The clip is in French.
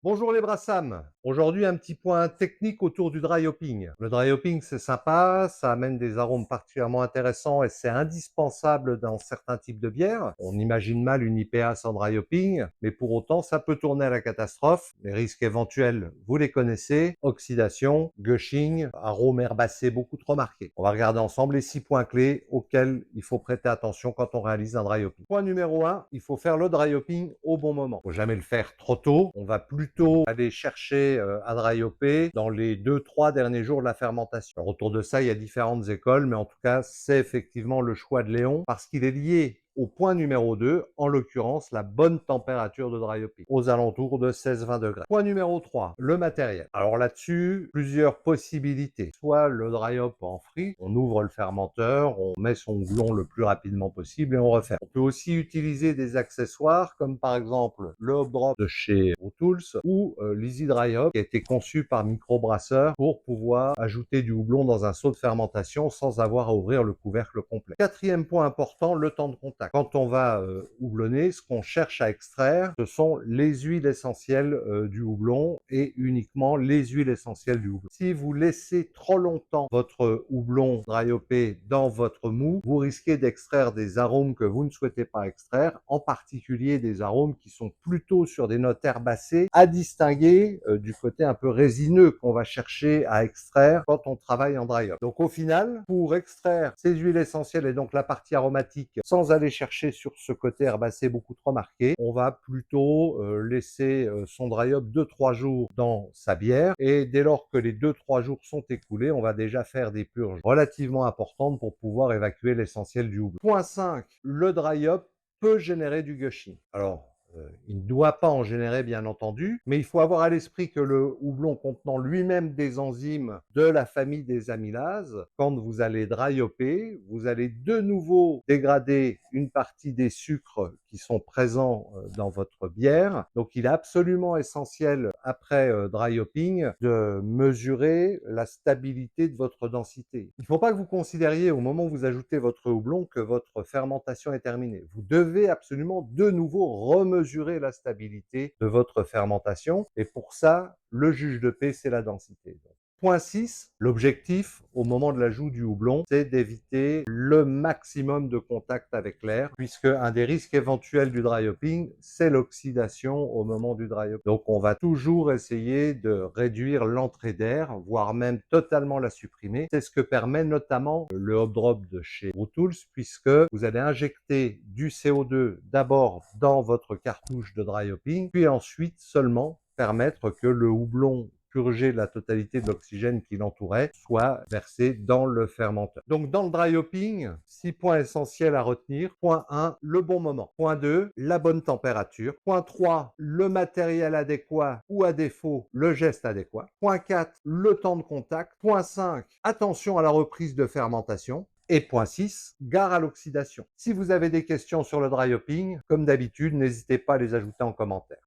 Bonjour les Brassam. Aujourd'hui, un petit point technique autour du dry hopping. Le dry hopping, c'est sympa, ça amène des arômes particulièrement intéressants et c'est indispensable dans certains types de bières. On imagine mal une IPA sans dry hopping, mais pour autant, ça peut tourner à la catastrophe. Les risques éventuels, vous les connaissez. Oxydation, gushing, arômes herbacés beaucoup trop marqués. On va regarder ensemble les 6 points clés auxquels il faut prêter attention quand on réalise un dry hopping. Point numéro 1, il faut faire le dry hopping au bon moment. Il ne faut jamais le faire trop tôt. On va plutôt aller chercher à dry hopper dans les 2-3 derniers jours de la fermentation. Alors, autour de ça, il y a différentes écoles, mais en tout cas, c'est effectivement le choix de Léon parce qu'il est lié au point numéro 2, en l'occurrence la bonne température de dry hopping, aux alentours de 16-20 degrés. Point numéro 3, le matériel. Alors là-dessus, plusieurs possibilités. Soit le dry hop en free, on ouvre le fermenteur, on met son houblon le plus rapidement possible et on referme. On peut aussi utiliser des accessoires comme par exemple le hop drop de chez Tools ou l'Easy Dry Hop qui a été conçu par microbrasseur pour pouvoir ajouter du houblon dans un seau de fermentation sans avoir à ouvrir le couvercle complet. Quatrième point important, le temps de contact. Quand on va houblonner, ce qu'on cherche à extraire, ce sont les huiles essentielles du houblon et uniquement les huiles essentielles du houblon. Si vous laissez trop longtemps votre houblon dry hoppé dans votre mou, vous risquez d'extraire des arômes que vous ne souhaitez pas extraire, en particulier des arômes qui sont plutôt sur des notes herbacées, à distinguer du côté un peu résineux qu'on va chercher à extraire quand on travaille en dry hop. Donc au final, pour extraire ces huiles essentielles et donc la partie aromatique sans aller chercher sur ce côté herbacé beaucoup trop marqué, on va plutôt laisser son dry hop 2-3 jours dans sa bière et dès lors que les 2-3 jours sont écoulés, on va déjà faire des purges relativement importantes pour pouvoir évacuer l'essentiel du houblon. Point 5, le dry hop peut générer du gushing. Alors, il ne doit pas en générer bien entendu, mais il faut avoir à l'esprit que le houblon contenant lui-même des enzymes de la famille des amylases, quand vous allez dry hopper, vous allez de nouveau dégrader une partie des sucres qui sont présents dans votre bière. Donc il est absolument essentiel après dry hopping de mesurer la stabilité de votre densité. Il ne faut pas que vous considériez au moment où vous ajoutez votre houblon que votre fermentation est terminée. Vous devez absolument de nouveau remesurer la stabilité de votre fermentation et pour ça, le juge de paix, c'est la densité. Point 6, l'objectif au moment de l'ajout du houblon, c'est d'éviter le maximum de contact avec l'air, puisque un des risques éventuels du dry hopping, c'est l'oxydation au moment du dry hopping. Donc on va toujours essayer de réduire l'entrée d'air, voire même totalement la supprimer. C'est ce que permet notamment le hop drop de chez Tools, puisque vous allez injecter du CO2 d'abord dans votre cartouche de dry hopping, puis ensuite seulement permettre que le houblon purgé de la totalité de l'oxygène qui l'entourait soit versé dans le fermenteur. Donc dans le dry hopping, 6 points essentiels à retenir. Point 1, le bon moment. Point 2, la bonne température. Point 3, le matériel adéquat ou à défaut, le geste adéquat. Point 4, le temps de contact. Point 5, attention à la reprise de fermentation. Et point 6, gare à l'oxydation. Si vous avez des questions sur le dry hopping, comme d'habitude, n'hésitez pas à les ajouter en commentaire.